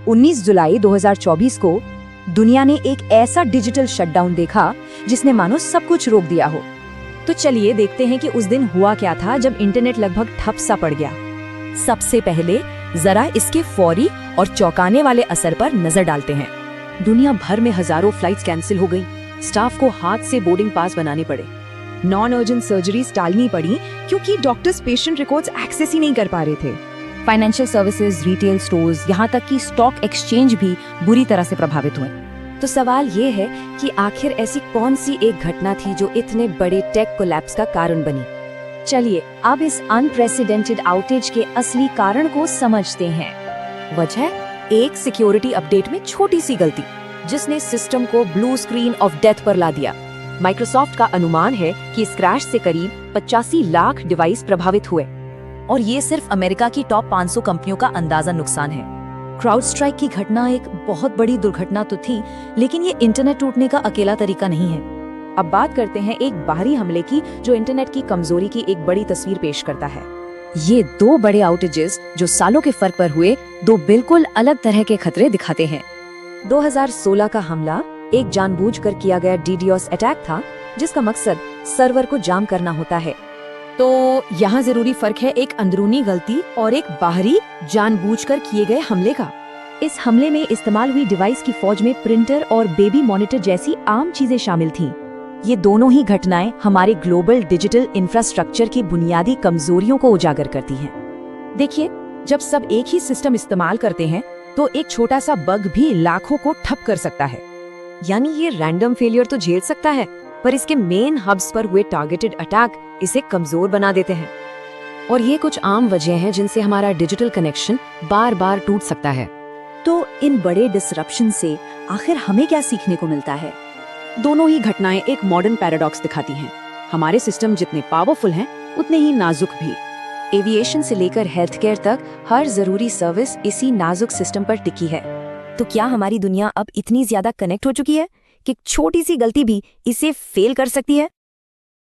19 जुलाई 2024 को दुनिया ने एक ऐसा डिजिटल शटडाउन देखा जिसने मानो सब कुछ रोक दिया हो। तो चलिए देखते हैं कि उस दिन हुआ क्या था जब इंटरनेट लगभग ठप सा पड़ गया। सबसे पहले जरा इसके फौरी और चौंकाने वाले असर पर नजर डालते हैं। दुनिया भर में हजारों फ्लाइट्स कैंसिल हो गई, स्टाफ को हाथ से बोर्डिंग पास बनाने पड़े, नॉन अर्जेंट सर्जरीज टालनी पड़ी क्योंकि डॉक्टर्स पेशेंट रिकॉर्ड्स एक्सेस ही नहीं कर पा रहे थे। फाइनेंशियल सर्विसेज, रिटेल स्टोर्स, यहाँ तक कि स्टॉक एक्सचेंज भी बुरी तरह से प्रभावित हुए। तो सवाल ये है कि आखिर ऐसी कौन सी एक घटना थी जो इतने बड़े टेक कोलैप्स का कारण बनी। चलिए अब इस अनप्रेसिडेंटेड आउटेज के असली कारण को समझते हैं। वजह एक सिक्योरिटी अपडेट में छोटी सी गलती जिसने सिस्टम को ब्लू स्क्रीन ऑफ डेथ पर ला दिया। माइक्रोसॉफ्ट का अनुमान है कि इस क्रैश से करीब 85 लाख डिवाइस प्रभावित हुए और ये सिर्फ अमेरिका की टॉप 500 कंपनियों का अंदाजा नुकसान है। क्राउड स्ट्राइक की घटना एक बहुत बड़ी दुर्घटना तो थी, लेकिन ये इंटरनेट टूटने का अकेला तरीका नहीं है। अब बात करते हैं एक बाहरी हमले की जो इंटरनेट की कमजोरी की एक बड़ी तस्वीर पेश करता है। ये दो बड़े आउटेजेस जो सालों के फर्क पर हुए, दो बिल्कुल अलग तरह के खतरे दिखाते हैं। 2016 का हमला एक जानबूझकर किया गया डीडोस अटैक था जिसका मकसद सर्वर को जाम करना होता है। तो यहाँ जरूरी फर्क है एक अंदरूनी गलती और एक बाहरी जानबूझकर किए गए हमले का। इस हमले में इस्तेमाल हुई डिवाइस की फौज में प्रिंटर और बेबी मॉनिटर जैसी आम चीजें शामिल थीं। ये दोनों ही घटनाएं हमारे ग्लोबल डिजिटल इंफ्रास्ट्रक्चर की बुनियादी कमजोरियों को उजागर करती हैं। देखिए, जब सब एक ही सिस्टम इस्तेमाल करते हैं तो एक छोटा सा बग भी लाखों को ठप कर सकता है। यानी ये रैंडम फेलियर तो झेल सकता है, पर इसके मेन हब्स पर हुए टारगेटेड अटैक इसे कमजोर बना देते हैं। और ये कुछ आम वजह हैं जिनसे हमारा डिजिटल कनेक्शन बार बार टूट सकता है। तो इन बड़े डिसरप्शन से आखिर हमें क्या सीखने को मिलता है? दोनों ही घटनाएं एक मॉडर्न पैराडॉक्स दिखाती हैं। हमारे सिस्टम जितने पावरफुल हैं, उतने ही नाजुक भी। एविएशन से लेकर हेल्थ केयर तक हर जरूरी सर्विस इसी नाजुक सिस्टम पर टिकी है। तो क्या हमारी दुनिया अब इतनी ज्यादा कनेक्ट हो चुकी है कि छोटी सी गलती भी इसे फेल कर सकती है?